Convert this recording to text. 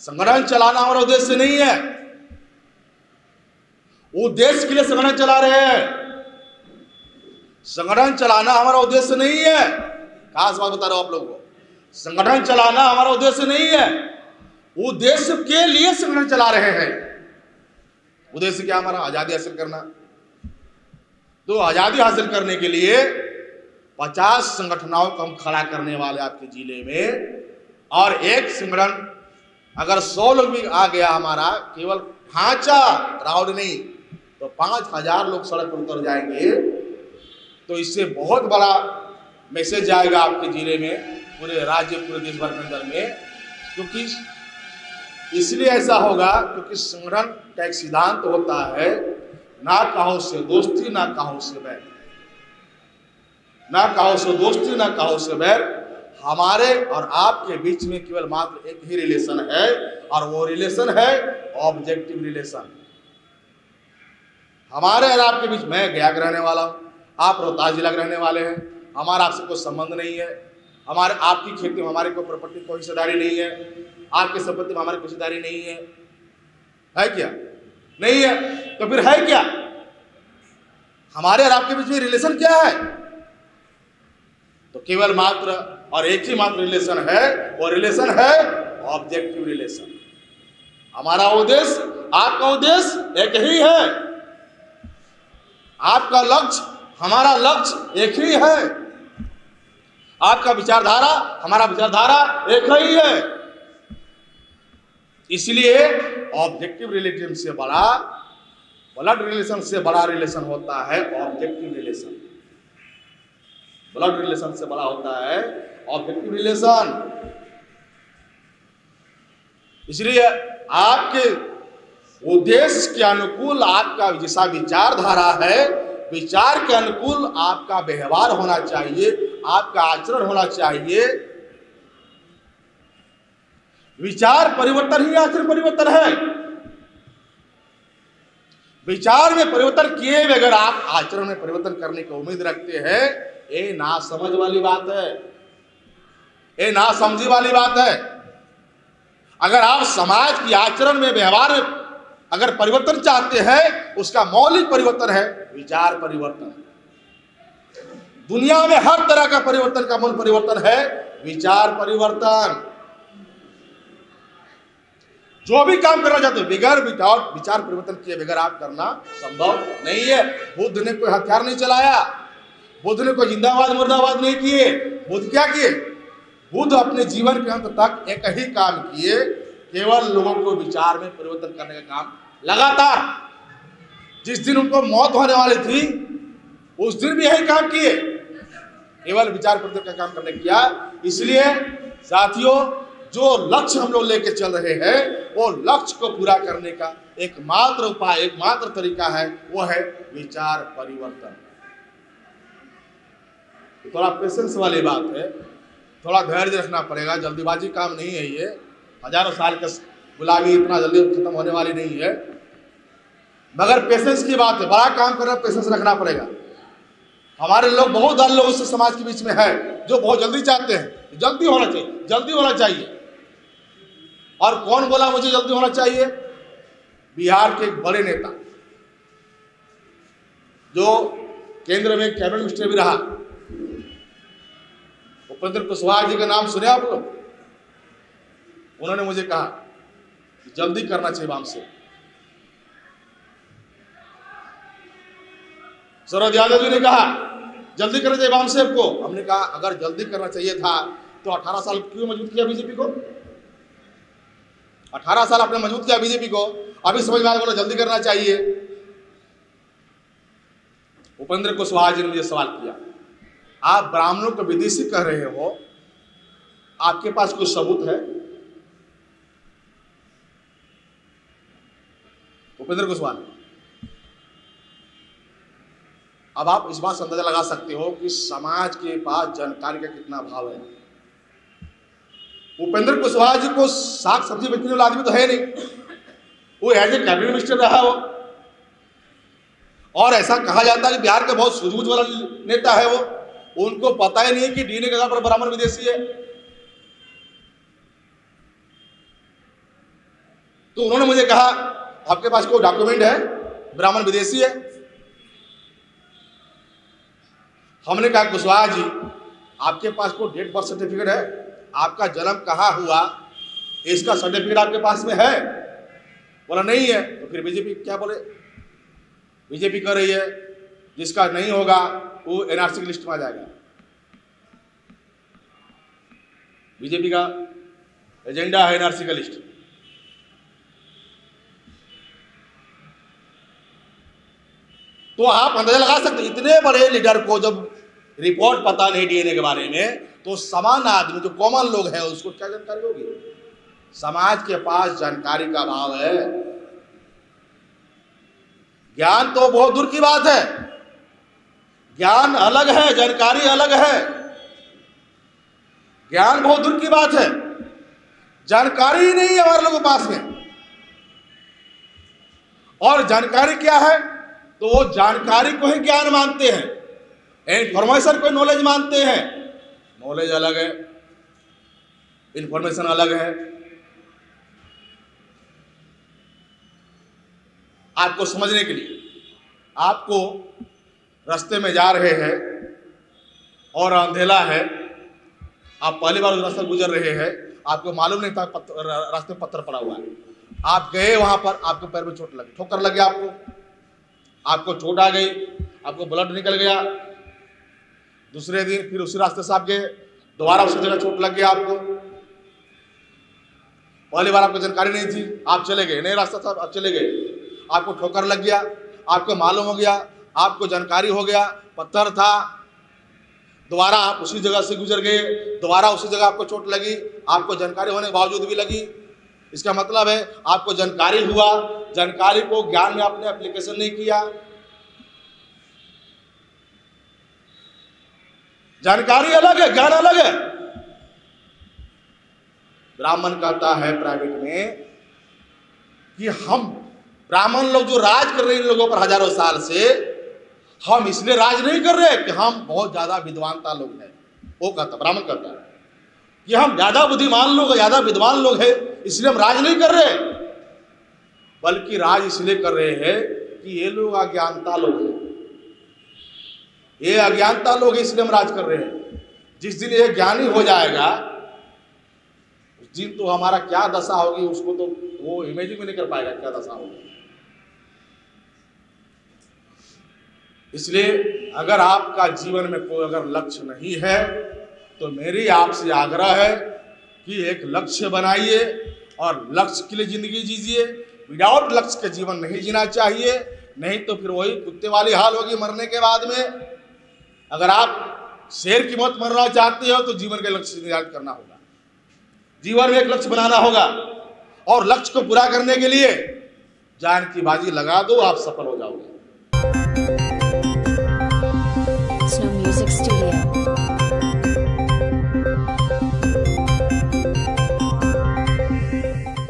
संगठन चलाना हमारा उद्देश्य नहीं है। उद्देश्य के लिए संगठन चला रहे हैं, संगठन चलाना हमारा उद्देश्य नहीं है। खास बात बता रहा हूं आप लोगों को, संगठन चलाना हमारा उद्देश्य नहीं है। उद्देश्य के लिए संगठन चला रहे हैं। उद्देश्य क्या हमारा? आजादी हासिल करना। तो आजादी हासिल करने के लिए 50 संगठनों को हम खड़ा करने वाले आपके जिले में, और एक संगठन अगर 100 लोग भी आ गया हमारा, केवल ढांचा राउंड नहीं तो 5000 लोग सड़क पर उतर जाएंगे, तो इससे बहुत बड़ा मैसेज जाएगा आपके जिले में, पूरे राज्य, पूरे देश भर के अंदर में। क्योंकि इसलिए ऐसा होगा क्योंकि संगठन का एक सिद्धांत होता है, ना कहो से दोस्ती ना कहो से बैर, ना कहो से दोस्ती ना कहो से बैर। हमारे और आपके बीच में केवल मात्र एक ही रिलेशन है, और वो रिलेशन है ऑब्जेक्टिव रिलेशन। हमारे और आपके बीच, मैं गया के रहने वाला हूँ, आप रोहतास जिला के रहने वाले हैं, हमारा आपसे कोई संबंध नहीं है। हमारे आपकी खेती में हमारी कोई प्रॉपर्टी कोई हिस्सेदारी नहीं है, आपकी संपत्ति में हमारी कोई हिस्सेदारी नहीं है। है क्या? नहीं है। तो फिर है क्या? हमारे और आपके बीच में रिलेशन क्या है? तो केवल मात्र और एक ही मात्र रिलेशन है, वो रिलेशन है ऑब्जेक्टिव रिलेशन। हमारा उद्देश्य, आपका उद्देश्य एक ही है, आपका लक्ष्य, हमारा लक्ष्य एक ही है, आपका विचारधारा, हमारा विचारधारा एक ही है। इसलिए ऑब्जेक्टिव रिलेशन से बड़ा, ब्लड रिलेशन से बड़ा रिलेशन होता है ऑब्जेक्टिव रिलेशन। ब्लड रिलेशन से बड़ा होता है ऑब्जेक्टिव रिलेशन। इसलिए आपके उद्देश्य के अनुकूल आपका जैसा विचारधारा है, विचार के अनुकूल आपका व्यवहार होना चाहिए, आपका आचरण होना चाहिए। विचार परिवर्तन ही आचरण परिवर्तन है। विचार में परिवर्तन किए बगैर आप आचरण में परिवर्तन करने की उम्मीद रखते हैं, ये नासमझ वाली बात है, ये नासमझी वाली बात है। अगर आप समाज की आचरण में, व्यवहार में अगर परिवर्तन चाहते हैं, उसका मौलिक परिवर्तन है विचार परिवर्तन। दुनिया में हर तरह का परिवर्तन का मूल परिवर्तन है विचार परिवर्तन। जो भी काम करना चाहते हो, बगैर विदाउट विचार परिवर्तन किए बगैर आप करना संभव नहीं है। बुद्ध ने कोई हथियार नहीं चलाया, बुद्ध ने कोई जिंदाबाद मुर्दाबाद नहीं किए। बुद्ध क्या किए? बुद्ध अपने जीवन के अंत तक एक ही काम किए, केवल लोगों को विचार में परिवर्तन करने का काम लगातार। जिस दिन उनको मौत होने वाली थी उस दिन भी यही काम किए, केवल विचार परिवर्तन का काम करने किया। इसलिए साथियों, जो लक्ष्य हम लोग लेके चल रहे हैं, वो लक्ष्य को पूरा करने का एकमात्र उपाय, एकमात्र तरीका है, वो है विचार परिवर्तन। थोड़ा पेशेंस वाली बात है, थोड़ा धैर्य रखना पड़ेगा, जल्दीबाजी काम नहीं है ये। हजारों साल का गुलामी इतना जल्दी खत्म होने वाली नहीं है, मगर पेशेंस की बात है। बड़ा काम करना, पेशेंस रखना पड़ेगा। हमारे लोग, बहुत सारे लोग इस समाज के बीच में है जो बहुत जल्दी चाहते हैं, जल्दी होना चाहिए, जल्दी होना चाहिए। और कौन बोला मुझे जल्दी होना चाहिए? बिहार के एक बड़े नेता जो केंद्र में कैबिनेट मिनिस्टर भी रहा, उपेंद्र कुशवाहा जी का नाम सुने आप लोग? उन्होंने मुझे कहा कि जल्दी करना चाहिए वाम से। शरद यादव जी ने कहा जल्दी करना चाहिए वाम से को। हमने कहा अगर जल्दी करना चाहिए था तो 18 साल क्यों मजबूत किया बीजेपी को? 18 साल आपने मजबूत किया बीजेपी को, अभी समझ में आ गया जल्दी करना चाहिए। उपेंद्र कुशवाहा जी ने मुझे सवाल किया, आप ब्राह्मणों को विदेशी कह रहे हो, आपके पास कोई सबूत है? उपेंद्र कुशवाहा, अब आप इस बात से अंदाजा लगा सकते हो कि समाज के पास जानकारी का कितना अभाव है। उपेंद्र कुशवाहा जी को साग सब्जी बेचने वाला आदमी तो है नहीं, वो एज ए कैबिनेट मिनिस्टर रहा वो। और ऐसा कहा जाता है कि बिहार का बहुत सूझबूझ वाला नेता है वो, उनको पता ही नहीं कि डीएनए के आधार पर ब्राह्मण विदेशी है। तो उन्होंने मुझे कहा आपके पास कोई डॉक्यूमेंट है, ब्राह्मण विदेशी है? हमने कहा कुशवाहा जी आपके पास कोई डेट बर्थ सर्टिफिकेट है, आपका जन्म कहाँ हुआ इसका सर्टिफिकेट आपके पास में है? बोला नहीं है। तो फिर बीजेपी क्या बोले, बीजेपी कह रही है जिसका नहीं होगा वो एनआरसी की लिस्ट में आ जाएगा। बीजेपी का एजेंडा है एनआरसी का लिस्ट। तो आप अंदाजा लगा सकते इतने बड़े लीडर को जब रिपोर्ट पता नहीं डीएनए के बारे में, तो सामान्य आदमी जो कॉमन लोग हैं उसको क्या जानकारी होगी? समाज के पास जानकारी का अभाव है। ज्ञान तो बहुत दूर की बात है, ज्ञान अलग है, जानकारी अलग है। ज्ञान बहुत दूर की बात है, जानकारी ही नहीं है हमारे लोगों के पास में। और जानकारी क्या है? तो वो जानकारी को ही ज्ञान मानते हैं, इंफॉर्मेशन को नॉलेज मानते हैं। नॉलेज अलग है, इंफॉर्मेशन अलग है। आपको समझने के लिए, आपको रास्ते में जा रहे हैं और अंधेला है, आप पहली बार उस रास्ते गुजर रहे हैं, आपको मालूम नहीं था रास्ते में पत्थर पड़ा हुआ है, आप गए वहां पर, आपके पैर में चोट लगी, ठोकर लग गया, आपको चोट आ गई, आपको ब्लड निकल गया। दूसरे दिन फिर उसी रास्ते से आप गए, दोबारा उसी जगह चोट लग गया आपको। पहली बार आपको जानकारी नहीं थी, आप चले गए, नए रास्ता था, आप चले गए, आपको ठोकर लग गया, आपको मालूम हो गया, आपको जानकारी हो गया पत्थर था, दोबारा आप उसी जगह से गुजर गए, दोबारा उसी जगह आपको चोट लगी, आपको जानकारी होने के बावजूद भी लगी। इसका मतलब है आपको जानकारी हुआ, जानकारी को ज्ञान में आपने एप्लीकेशन नहीं किया। जानकारी अलग है, ज्ञान अलग है। ब्राह्मण कहता है प्राइवेट में कि हम ब्राह्मण लोग जो राज कर रहे हैं इन लोगों पर हजारों साल से, हम इसलिए राज नहीं कर रहे कि हम बहुत ज्यादा विद्वानता लोग हैं। वो कहता, ब्राह्मण कहता है कि हम ज्यादा बुद्धिमान लोग, ज्यादा विद्वान लोग हैं, इसलिए हम राज नहीं कर रहे, बल्कि राज इसलिए कर रहे हैं कि ये लोग अज्ञानता लोग हैं, ये अज्ञानता लोग हैं, इसलिए हम राज कर रहे हैं। जिस दिन ये ज्ञानी हो जाएगा उस दिन तो हमारा क्या दशा होगी उसको तो वो इमेजिन भी नहीं कर पाएगा क्या दशा होगी। इसलिए अगर आपका जीवन में कोई अगर लक्ष्य नहीं है तो मेरी आपसे आग्रह है कि एक लक्ष्य बनाइए और लक्ष्य के लिए जिंदगी जीजिए। विदाउट लक्ष्य के जीवन नहीं जीना चाहिए, नहीं तो फिर वही कुत्ते वाली हाल होगी मरने के बाद में। अगर आप शेर की मौत मरना चाहते हो तो जीवन के लक्ष्य निर्धारित करना होगा, जीवन में एक लक्ष्य बनाना होगा और लक्ष्य को पूरा करने के लिए जान की बाजी लगा दो, आप सफल हो जाओगे। Snow Music Studio.